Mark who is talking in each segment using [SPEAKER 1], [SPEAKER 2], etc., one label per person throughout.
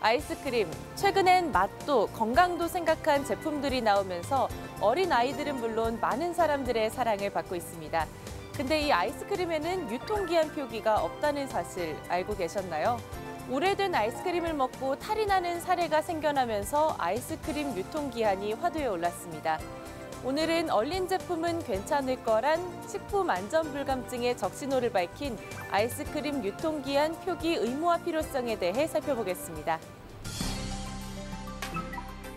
[SPEAKER 1] 아이스크림, 최근엔 맛도 건강도 생각한 제품들이 나오면서 어린 아이들은 물론 많은 사람들의 사랑을 받고 있습니다. 근데 이 아이스크림에는 유통기한 표기가 없다는 사실 알고 계셨나요? 오래된 아이스크림을 먹고 탈이 나는 사례가 생겨나면서 아이스크림 유통기한이 화두에 올랐습니다. 오늘은 얼린 제품은 괜찮을 거란 식품안전불감증의 적신호를 밝힌 아이스크림 유통기한 표기 의무화 필요성에 대해 살펴보겠습니다.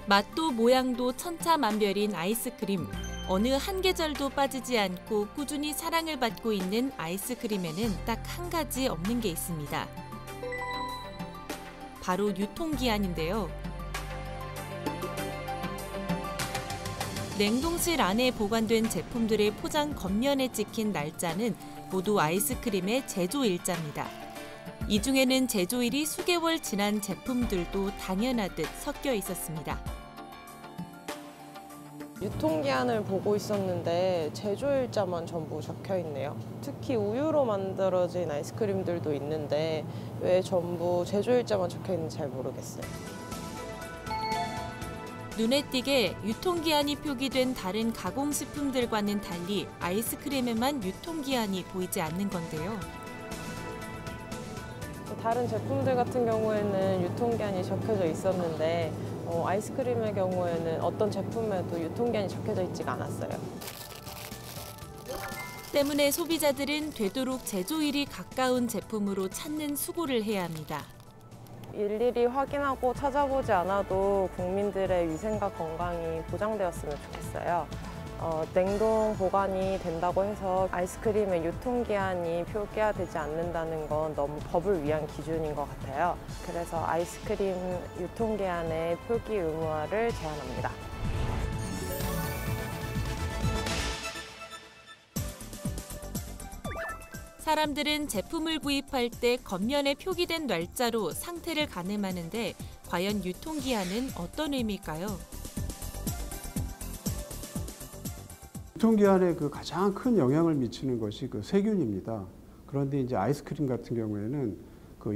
[SPEAKER 1] 맛도 모양도 천차만별인 아이스크림. 어느 한 계절도 빠지지 않고 꾸준히 사랑을 받고 있는 아이스크림에는 딱 한 가지 없는 게 있습니다. 바로 유통기한인데요. 냉동실 안에 보관된 제품들의 포장 겉면에 찍힌 날짜는 모두 아이스크림의 제조일자입니다. 이 중에는 제조일이 수개월 지난 제품들도 당연하듯 섞여 있었습니다.
[SPEAKER 2] 유통기한을 보고 있었는데 제조일자만 전부 적혀있네요. 특히 우유로 만들어진 아이스크림들도 있는데 왜 전부 제조일자만 적혀있는지 잘 모르겠어요.
[SPEAKER 1] 눈에 띄게 유통기한이 표기된 다른 가공식품들과는 달리 아이스크림에만 유통기한이 보이지 않는 건데요.
[SPEAKER 2] 다른 제품들 같은 경우에는 유통기한이 적혀져 있었는데 아이스크림의 경우에는 어떤 제품에도 유통기한이 적혀져 있지가 않았어요.
[SPEAKER 1] 때문에 소비자들은 되도록 제조일이 가까운 제품으로 찾는 수고를 해야 합니다.
[SPEAKER 2] 일일이 확인하고 찾아보지 않아도 국민들의 위생과 건강이 보장되었으면 좋겠어요. 냉동 보관이 된다고 해서 아이스크림의 유통기한이 표기화되지 않는다는 건 너무 법을 위한 기준인 것 같아요. 그래서 아이스크림 유통기한의 표기 의무화를 제안합니다.
[SPEAKER 1] 사람들은 제품을 구입할 때 겉면에 표기된 날짜로 상태를 가늠하는데 과연 유통기한은 어떤 의미일까요?
[SPEAKER 3] 유통기한에 가장 큰 영향을 미치는 것이 세균입니다. 그런데 이제 아이스크림 같은 경우에는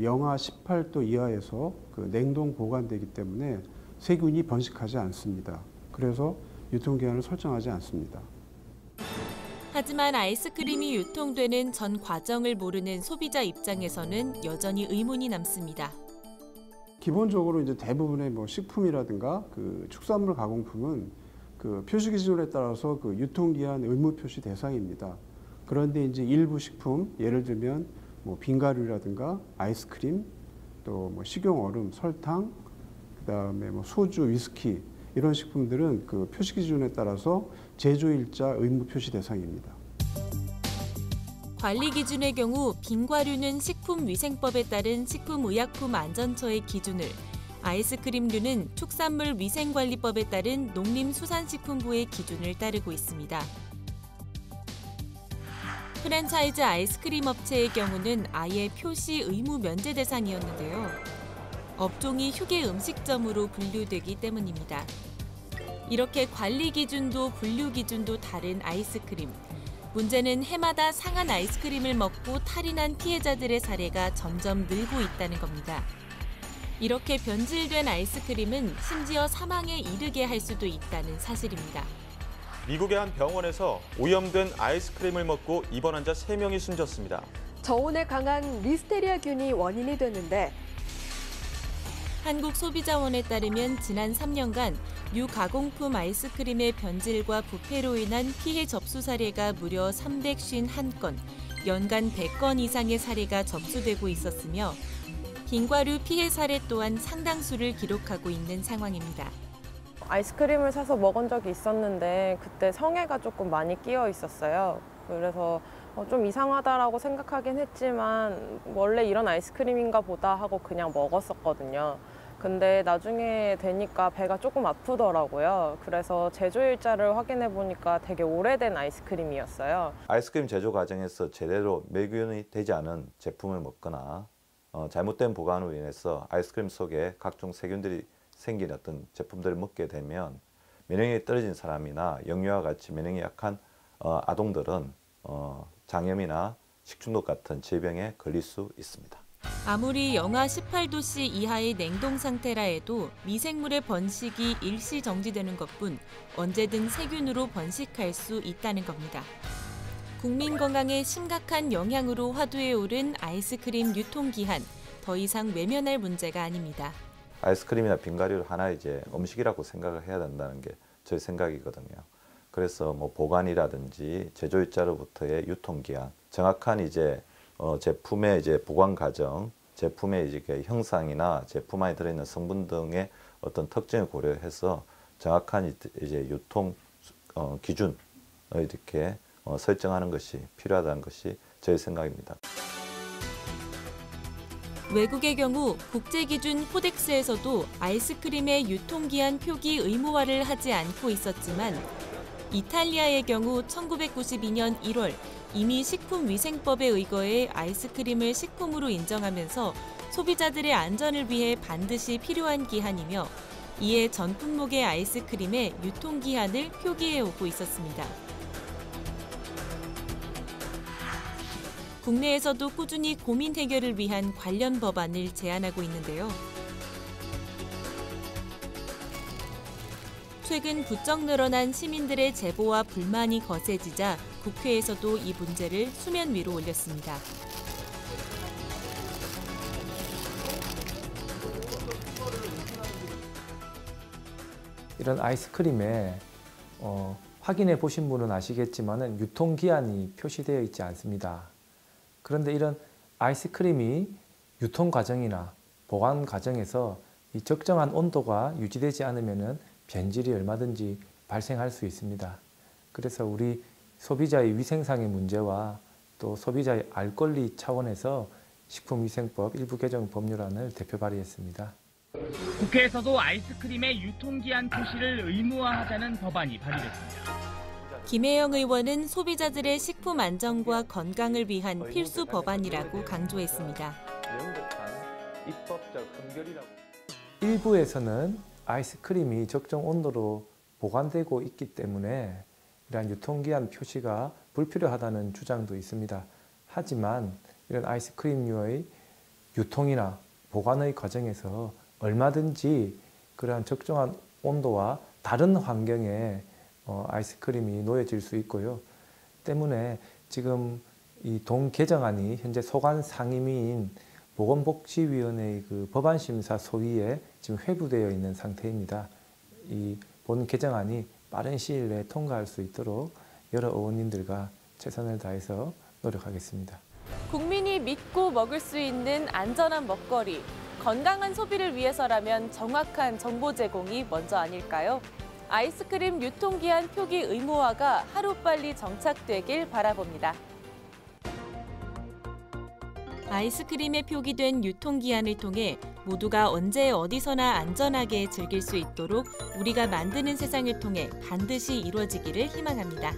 [SPEAKER 3] 영하 18도 이하에서 냉동 보관되기 때문에 세균이 번식하지 않습니다. 그래서 유통기한을 설정하지 않습니다.
[SPEAKER 1] 하지만 아이스크림이 유통되는 전 과정을 모르는 소비자 입장에서는 여전히 의문이 남습니다.
[SPEAKER 3] 기본적으로 이제 대부분의 식품이라든가 축산물 가공품은 표시 기준에 따라서 유통기한 의무 표시 대상입니다. 그런데 이제 일부 식품, 예를 들면 빙가루라든가 아이스크림, 또 식용 얼음, 설탕, 그다음에 소주, 위스키 이런 식품들은 표시 기준에 따라서 제조일자 의무 표시 대상입니다.
[SPEAKER 1] 관리 기준의 경우 빙과류는 식품위생법에 따른 식품의약품안전처의 기준을, 아이스크림류는 축산물위생관리법에 따른 농림수산식품부의 기준을 따르고 있습니다. 프랜차이즈 아이스크림 업체의 경우는 아예 표시 의무 면제 대상이었는데요. 업종이 휴게 음식점으로 분류되기 때문입니다. 이렇게 관리 기준도 분류 기준도 다른 아이스크림. 문제는 해마다 상한 아이스크림을 먹고 탈이 난 피해자들의 사례가 점점 늘고 있다는 겁니다. 이렇게 변질된 아이스크림은 심지어 사망에 이르게 할 수도 있다는 사실입니다.
[SPEAKER 4] 미국의 한 병원에서 오염된 아이스크림을 먹고 입원 환자 3명이 숨졌습니다.
[SPEAKER 5] 저온에 강한 리스테리아균이 원인이 되는데
[SPEAKER 1] 한국소비자원에 따르면 지난 3년간 유가공품 아이스크림의 변질과 부패로 인한 피해 접수 사례가 무려 351건, 연간 100건 이상의 사례가 접수되고 있었으며 빙과류 피해 사례 또한 상당수를 기록하고 있는 상황입니다.
[SPEAKER 2] 아이스크림을 사서 먹은 적이 있었는데 그때 성애가 조금 많이 끼어 있었어요. 그래서 좀 이상하다라고 생각하긴 했지만 원래 이런 아이스크림인가 보다 하고 그냥 먹었었거든요. 근데 나중에 되니까 배가 조금 아프더라고요. 그래서 제조일자를 확인해 보니까 되게 오래된 아이스크림이었어요.
[SPEAKER 6] 아이스크림 제조 과정에서 제대로 매균이 되지 않은 제품을 먹거나 잘못된 보관으로 인해서 아이스크림 속에 각종 세균들이 생긴 어떤 제품들을 먹게 되면 면역력이 떨어진 사람이나 영유아와 같이 면역이 약한 아동들은 장염이나 식중독 같은 질병에 걸릴 수 있습니다.
[SPEAKER 1] 아무리 영하 18도씨 이하의 냉동 상태라 해도 미생물의 번식이 일시 정지되는 것뿐 언제든 세균으로 번식할 수 있다는 겁니다. 국민 건강에 심각한 영향으로 화두에 오른 아이스크림 유통기한, 더 이상 외면할 문제가 아닙니다.
[SPEAKER 6] 아이스크림이나 빙가리를 하나의 이제 음식이라고 생각을 해야 된다는 게 저의 생각이거든요. 그래서 뭐 보관이라든지 제조일자로부터의 유통기한, 정확한 이제 제품의 이제 보관 과정, 제품의 이제 형상이나 제품 안에 들어있는 성분 등의 어떤 특징을 고려해서 정확한 이제 유통 기준을 이렇게 설정하는 것이 필요하다는 것이 저의 생각입니다.
[SPEAKER 1] 외국의 경우 국제기준 코덱스에서도 아이스크림의 유통기한 표기 의무화를 하지 않고 있었지만 이탈리아의 경우 1992년 1월 이미 식품위생법에 의거해 아이스크림을 식품으로 인정하면서 소비자들의 안전을 위해 반드시 필요한 기한이며 이에 전 품목의 아이스크림의 유통기한을 표기해 오고 있었습니다. 국내에서도 꾸준히 고민 해결을 위한 관련 법안을 제안하고 있는데요. 최근 부쩍 늘어난 시민들의 제보와 불만이 거세지자 국회에서도 이 문제를 수면 위로 올렸습니다.
[SPEAKER 7] 이런 아이스크림에 확인해 보신 분은 아시겠지만 유통기한이 표시되어 있지 않습니다. 그런데 이런 아이스크림이 유통 과정이나 보관 과정에서 이 적정한 온도가 유지되지 않으면 변질이 얼마든지 발생할 수 있습니다. 그래서 우리 소비자의 위생상의 문제와 또 소비자의 알 권리 차원에서 식품위생법 일부 개정 법률안을 대표 발의했습니다.
[SPEAKER 8] 국회에서도 아이스크림의 유통기한 표시를 의무화하자는 법안이 발의됐습니다.
[SPEAKER 1] 김혜영 의원은 소비자들의 식품 안전과 건강을 위한 필수 법안이라고 강조했습니다.
[SPEAKER 7] 일부에서는 아이스크림이 적정 온도로 보관되고 있기 때문에 이러한 유통기한 표시가 불필요하다는 주장도 있습니다. 하지만 이런 아이스크림류의 유통이나 보관의 과정에서 얼마든지 그러한 적정한 온도와 다른 환경에 아이스크림이 놓여질 수 있고요. 때문에 지금 이 동 개정안이 현재 소관 상임위인 보건복지위원회의 그 법안심사 소위에 지금 회부되어 있는 상태입니다. 이 본 개정안이 빠른 시일 내에 통과할 수 있도록 여러 의원님들과 최선을 다해서 노력하겠습니다.
[SPEAKER 1] 국민이 믿고 먹을 수 있는 안전한 먹거리, 건강한 소비를 위해서라면 정확한 정보 제공이 먼저 아닐까요? 아이스크림 유통기한 표기 의무화가 하루빨리 정착되길 바라봅니다. 아이스크림에 표기된 유통기한을 통해 모두가 언제 어디서나 안전하게 즐길 수 있도록 우리가 만드는 세상을 통해 반드시 이루어지기를 희망합니다.